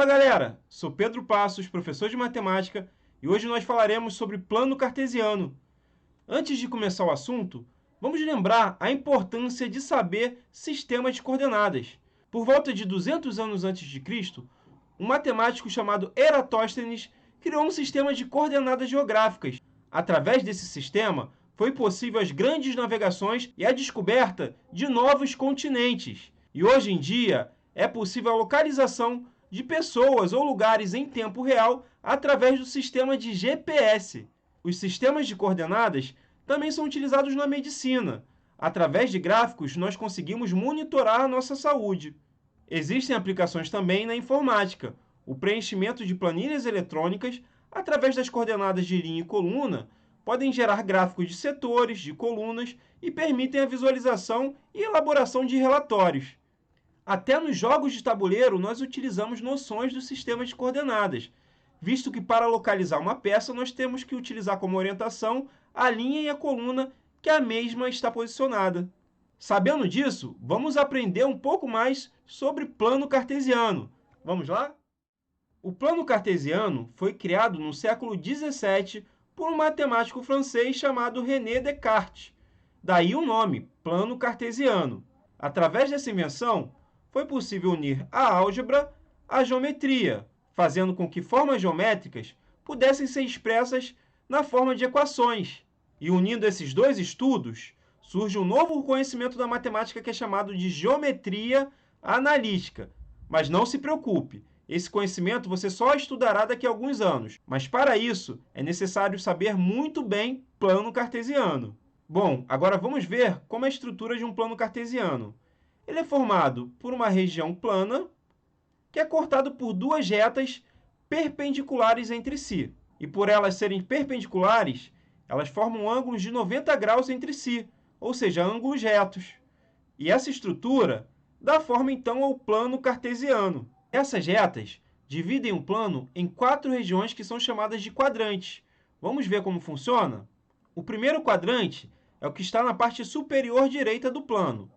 Fala galera, sou Pedro Passos, professor de matemática, e hoje nós falaremos sobre plano cartesiano. Antes de começar o assunto, vamos lembrar a importância de saber sistemas de coordenadas. Por volta de 200 anos antes de Cristo, um matemático chamado Eratóstenes criou um sistema de coordenadas geográficas. Através desse sistema, foi possível as grandes navegações e a descoberta de novos continentes. E hoje em dia, é possível a localização de pessoas ou lugares em tempo real através do sistema de GPS. Os sistemas de coordenadas também são utilizados na medicina. Através de gráficos, nós conseguimos monitorar a nossa saúde. Existem aplicações também na informática. O preenchimento de planilhas eletrônicas, através das coordenadas de linha e coluna, podem gerar gráficos de setores, de colunas e permitem a visualização e elaboração de relatórios. Até nos jogos de tabuleiro, nós utilizamos noções do sistema de coordenadas, visto que para localizar uma peça, nós temos que utilizar como orientação a linha e a coluna que a mesma está posicionada. Sabendo disso, vamos aprender um pouco mais sobre plano cartesiano. Vamos lá? O plano cartesiano foi criado no século XVII por um matemático francês chamado René Descartes. Daí o nome, plano cartesiano. Através dessa invenção, foi possível unir a álgebra à geometria, fazendo com que formas geométricas pudessem ser expressas na forma de equações. E unindo esses dois estudos, surge um novo conhecimento da matemática que é chamado de geometria analítica. Mas não se preocupe, esse conhecimento você só estudará daqui a alguns anos. Mas para isso, é necessário saber muito bem plano cartesiano. Bom, agora vamos ver como é a estrutura de um plano cartesiano. Ele é formado por uma região plana, que é cortado por duas retas perpendiculares entre si. E por elas serem perpendiculares, elas formam ângulos de 90 graus entre si, ou seja, ângulos retos. E essa estrutura dá forma, então, ao plano cartesiano. Essas retas dividem o plano em 4 regiões que são chamadas de quadrantes. Vamos ver como funciona? O primeiro quadrante é o que está na parte superior direita do plano.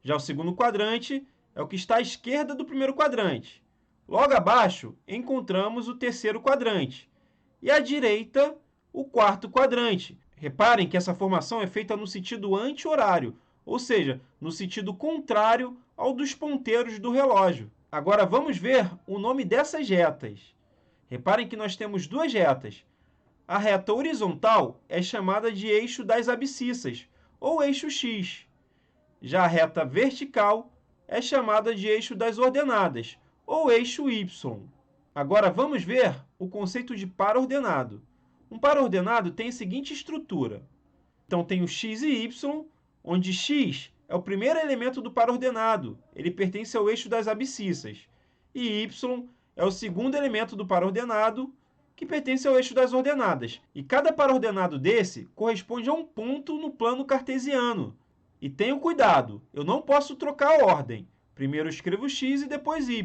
Já o segundo quadrante é o que está à esquerda do primeiro quadrante. Logo abaixo, encontramos o terceiro quadrante. E à direita, o quarto quadrante. Reparem que essa formação é feita no sentido anti-horário, ou seja, no sentido contrário ao dos ponteiros do relógio. Agora vamos ver o nome dessas retas. Reparem que nós temos duas retas. A reta horizontal é chamada de eixo das abscissas, ou eixo X. Já a reta vertical é chamada de eixo das ordenadas, ou eixo Y. Agora vamos ver o conceito de par ordenado. Um par ordenado tem a seguinte estrutura. Então tem o x e y, onde x é o primeiro elemento do par ordenado, ele pertence ao eixo das abscissas, e y é o segundo elemento do par ordenado, que pertence ao eixo das ordenadas. E cada par ordenado desse corresponde a um ponto no plano cartesiano. E tenham cuidado, eu não posso trocar a ordem. Primeiro eu escrevo x e depois y.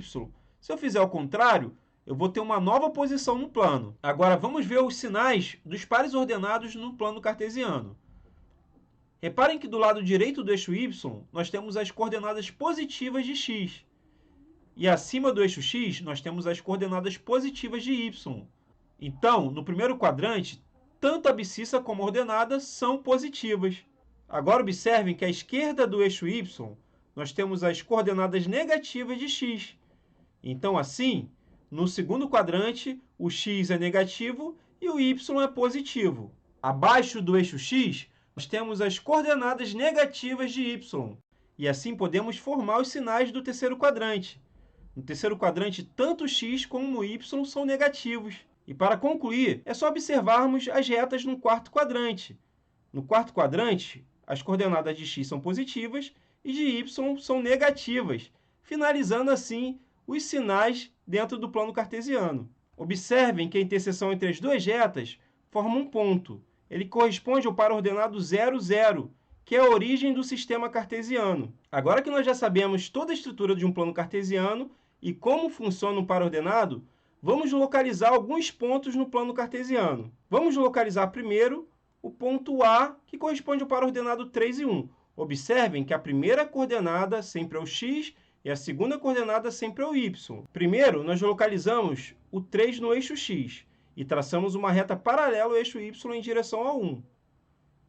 Se eu fizer o contrário, eu vou ter uma nova posição no plano. Agora vamos ver os sinais dos pares ordenados no plano cartesiano. Reparem que do lado direito do eixo y, nós temos as coordenadas positivas de x. E acima do eixo x, nós temos as coordenadas positivas de y. Então, no primeiro quadrante, tanto a abscissa como a ordenada são positivas. Agora observem que à esquerda do eixo y, nós temos as coordenadas negativas de x. Então, assim, no segundo quadrante, o x é negativo e o y é positivo. Abaixo do eixo x, nós temos as coordenadas negativas de y. E assim podemos formar os sinais do terceiro quadrante. No terceiro quadrante, tanto o x como o y são negativos. E para concluir, é só observarmos as retas no quarto quadrante. No quarto quadrante, as coordenadas de x são positivas e de y são negativas, finalizando assim os sinais dentro do plano cartesiano. Observem que a interseção entre as duas retas forma um ponto. Ele corresponde ao par ordenado 0, 0, que é a origem do sistema cartesiano. Agora que nós já sabemos toda a estrutura de um plano cartesiano e como funciona um par ordenado, vamos localizar alguns pontos no plano cartesiano. Vamos localizar primeiro o ponto A, que corresponde ao par ordenado 3 e 1. Observem que a primeira coordenada sempre é o x e a segunda coordenada sempre é o y. Primeiro, nós localizamos o 3 no eixo x e traçamos uma reta paralela ao eixo y em direção ao 1.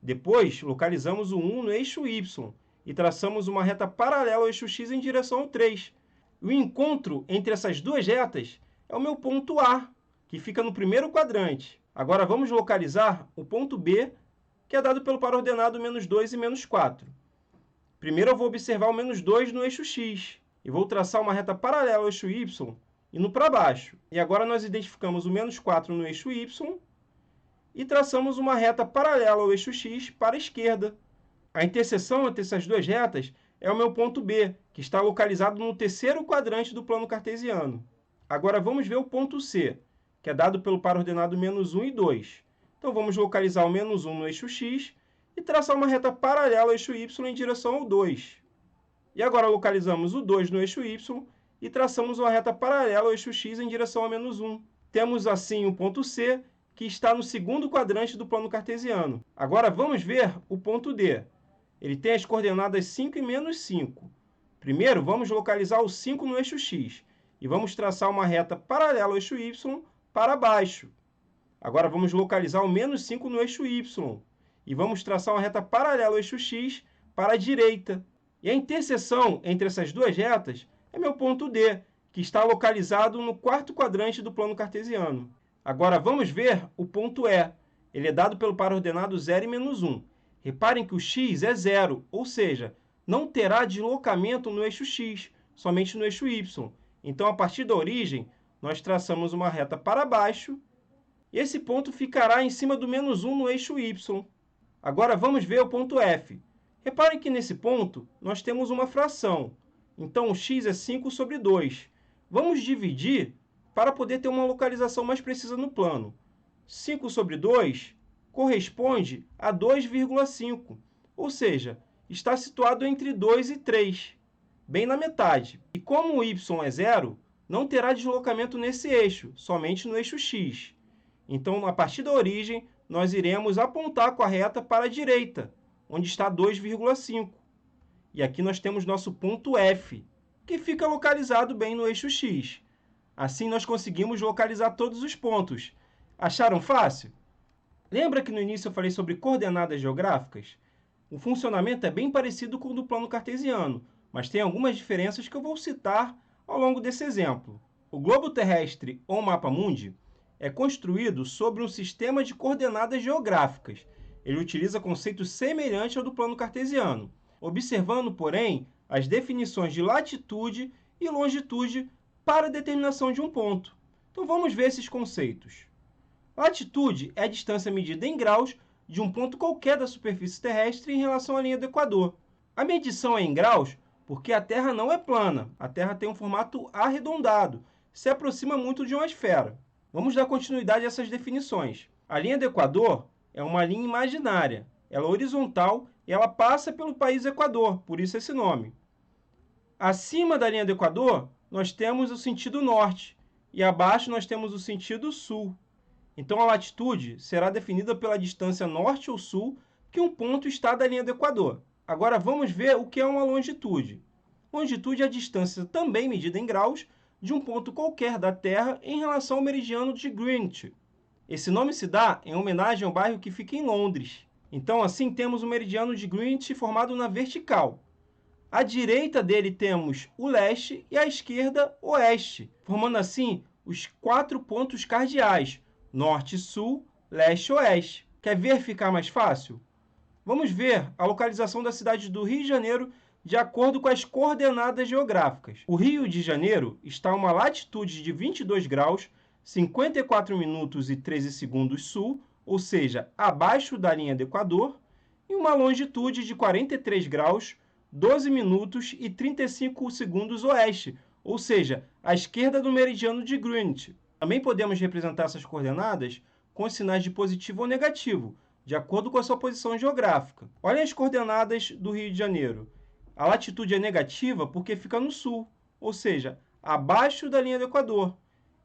Depois, localizamos o 1 no eixo y e traçamos uma reta paralela ao eixo x em direção ao 3. O encontro entre essas duas retas é o meu ponto A, que fica no primeiro quadrante. Agora vamos localizar o ponto B, que é dado pelo par ordenado menos 2 e menos 4. Primeiro eu vou observar o menos 2 no eixo x e vou traçar uma reta paralela ao eixo y indo para baixo. E agora nós identificamos o menos 4 no eixo y e traçamos uma reta paralela ao eixo x para a esquerda. A interseção entre essas duas retas é o meu ponto B, que está localizado no terceiro quadrante do plano cartesiano. Agora vamos ver o ponto C, que é dado pelo par ordenado menos 1 e 2. Então vamos localizar o menos 1 no eixo x e traçar uma reta paralela ao eixo y em direção ao 2. E agora localizamos o 2 no eixo y e traçamos uma reta paralela ao eixo x em direção ao menos 1. Temos assim o ponto C, que está no segundo quadrante do plano cartesiano. Agora vamos ver o ponto D. Ele tem as coordenadas 5 e menos 5. Primeiro, vamos localizar o 5 no eixo x e vamos traçar uma reta paralela ao eixo y para baixo. Agora vamos localizar o menos 5 no eixo y e vamos traçar uma reta paralela ao eixo x para a direita. E a interseção entre essas duas retas é meu ponto D, que está localizado no quarto quadrante do plano cartesiano. Agora vamos ver o ponto E. Ele é dado pelo par ordenado 0 e menos 1. Reparem que o x é zero, ou seja, não terá deslocamento no eixo x, somente no eixo y. Então, a partir da origem, nós traçamos uma reta para baixo e esse ponto ficará em cima do menos 1 no eixo y. Agora vamos ver o ponto F. Reparem que nesse ponto nós temos uma fração. Então, o x é 5 sobre 2. Vamos dividir para poder ter uma localização mais precisa no plano. 5 sobre 2 corresponde a 2,5, ou seja, está situado entre 2 e 3, bem na metade. E como o y é zero, não terá deslocamento nesse eixo, somente no eixo x. Então, a partir da origem, nós iremos apontar com a reta para a direita, onde está 2,5. E aqui nós temos nosso ponto F, que fica localizado bem no eixo x. Assim, nós conseguimos localizar todos os pontos. Acharam fácil? Lembra que no início eu falei sobre coordenadas geográficas? O funcionamento é bem parecido com o do plano cartesiano, mas tem algumas diferenças que eu vou citar ao longo desse exemplo. O globo terrestre, ou mapa-mundi, é construído sobre um sistema de coordenadas geográficas. Ele utiliza conceitos semelhantes ao do plano cartesiano, observando, porém, as definições de latitude e longitude para a determinação de um ponto. Então, vamos ver esses conceitos. Latitude é a distância medida em graus de um ponto qualquer da superfície terrestre em relação à linha do Equador. A medição é em graus porque a Terra não é plana. A Terra tem um formato arredondado, se aproxima muito de uma esfera. Vamos dar continuidade a essas definições. A linha do Equador é uma linha imaginária. Ela é horizontal e ela passa pelo país Equador, por isso esse nome. Acima da linha do Equador, nós temos o sentido norte e abaixo nós temos o sentido sul. Então, a latitude será definida pela distância norte ou sul que um ponto está da linha do Equador. Agora, vamos ver o que é uma longitude. Longitude é a distância também medida em graus de um ponto qualquer da Terra em relação ao meridiano de Greenwich. Esse nome se dá em homenagem ao bairro que fica em Londres. Então, assim, temos o meridiano de Greenwich formado na vertical. À direita dele temos o leste e à esquerda, o oeste, formando assim os 4 pontos cardeais, norte, sul, leste e oeste. Quer ver ficar mais fácil? Vamos ver a localização da cidade do Rio de Janeiro de acordo com as coordenadas geográficas. O Rio de Janeiro está a uma latitude de 22 graus, 54 minutos e 13 segundos sul, ou seja, abaixo da linha do Equador, e uma longitude de 43 graus, 12 minutos e 35 segundos oeste, ou seja, à esquerda do meridiano de Greenwich. Também podemos representar essas coordenadas com sinais de positivo ou negativo, de acordo com a sua posição geográfica. Olhem as coordenadas do Rio de Janeiro. A latitude é negativa porque fica no sul, ou seja, abaixo da linha do Equador.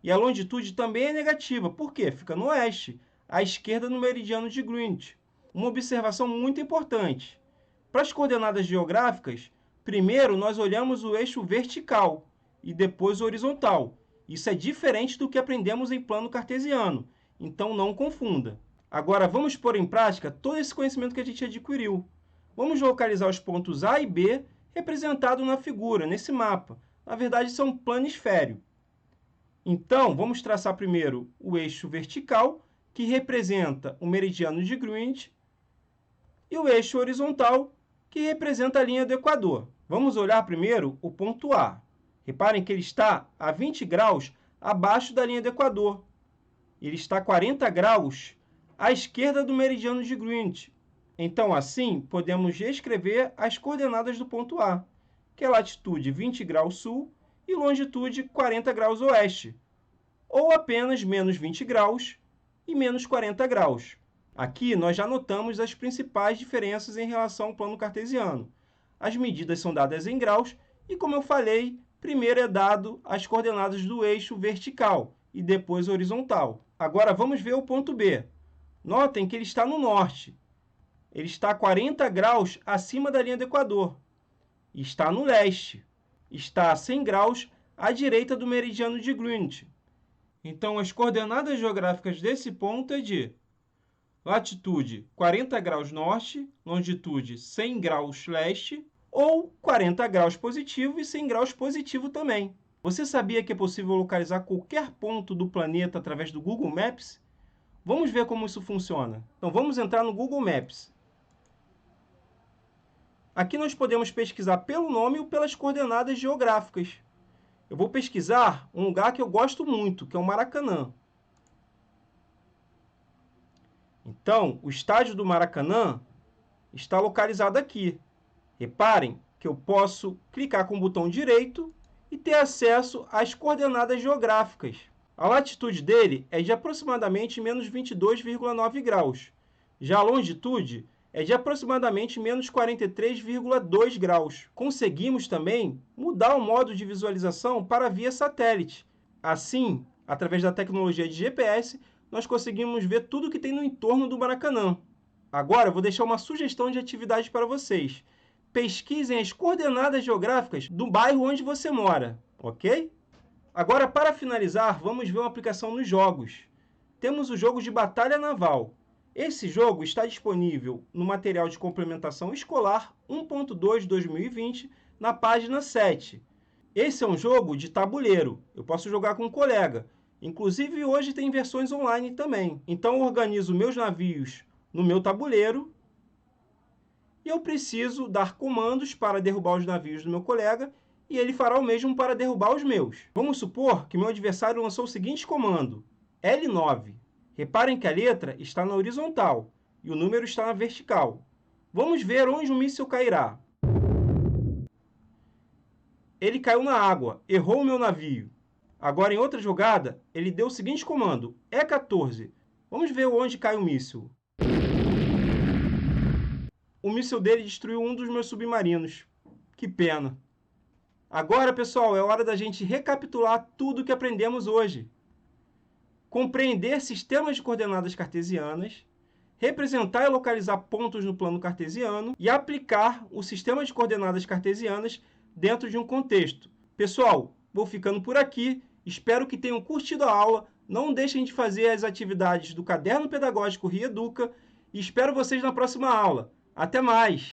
E a longitude também é negativa, porque fica no oeste, à esquerda no meridiano de Greenwich. Uma observação muito importante. Para as coordenadas geográficas, Primeiro, nós olhamos o eixo vertical e depois o horizontal. Isso é diferente do que aprendemos em plano cartesiano, então não confunda. Agora, vamos pôr em prática todo esse conhecimento que a gente adquiriu. Vamos localizar os pontos A e B representados na figura, nesse mapa. Na verdade, são um planisfério. Então, vamos traçar primeiro o eixo vertical, que representa o meridiano de Greenwich, e o eixo horizontal, que representa a linha do Equador. Vamos olhar primeiro o ponto A. Reparem que ele está a 20 graus abaixo da linha do Equador. Ele está a 40 graus à esquerda do meridiano de Greenwich. Então, assim, podemos escrever as coordenadas do ponto A, que é latitude 20 graus sul e longitude 40 graus oeste, ou apenas menos 20 graus e menos 40 graus. Aqui nós já notamos as principais diferenças em relação ao plano cartesiano. As medidas são dadas em graus e, como eu falei, primeiro é dado as coordenadas do eixo vertical e depois horizontal. Agora vamos ver o ponto B. Notem que ele está no norte. Ele está a 40 graus acima da linha do Equador. Está no leste. Está a 100 graus à direita do meridiano de Greenwich. Então, as coordenadas geográficas desse ponto é de latitude 40 graus norte, longitude 100 graus leste, ou 40 graus positivo e 100 graus positivo também. Você sabia que é possível localizar qualquer ponto do planeta através do Google Maps? Vamos ver como isso funciona. Então, vamos entrar no Google Maps. Aqui nós podemos pesquisar pelo nome ou pelas coordenadas geográficas. Eu vou pesquisar um lugar que eu gosto muito, que é o Maracanã. Então, o estádio do Maracanã está localizado aqui. Reparem que eu posso clicar com o botão direito e ter acesso às coordenadas geográficas. A latitude dele é de aproximadamente menos 22,9 graus. Já a longitude é de aproximadamente menos 43,2 graus. Conseguimos também mudar o modo de visualização para via satélite. Assim, através da tecnologia de GPS, nós conseguimos ver tudo que tem no entorno do Maracanã. Agora, eu vou deixar uma sugestão de atividade para vocês. Pesquisem as coordenadas geográficas do bairro onde você mora, ok? Agora, para finalizar, vamos ver uma aplicação nos jogos. Temos o jogo de Batalha Naval. Esse jogo está disponível no material de complementação escolar 1.2/2020, na página 7. Esse é um jogo de tabuleiro. Eu posso jogar com um colega. Inclusive, hoje tem versões online também. Então, eu organizo meus navios no meu tabuleiro e eu preciso dar comandos para derrubar os navios do meu colega e ele fará o mesmo para derrubar os meus. Vamos supor que meu adversário lançou o seguinte comando: L9. Reparem que a letra está na horizontal e o número está na vertical. Vamos ver onde o míssil cairá. Ele caiu na água, errou o meu navio. Agora, em outra jogada, ele deu o seguinte comando: E14. Vamos ver onde cai o míssil. O míssil dele destruiu um dos meus submarinos. Que pena. Agora, pessoal, é hora da gente recapitular tudo o que aprendemos hoje. Compreender sistemas de coordenadas cartesianas, representar e localizar pontos no plano cartesiano e aplicar o sistema de coordenadas cartesianas dentro de um contexto. Pessoal, vou ficando por aqui. Espero que tenham curtido a aula. Não deixem de fazer as atividades do Caderno Pedagógico Rieduca e espero vocês na próxima aula. Até mais!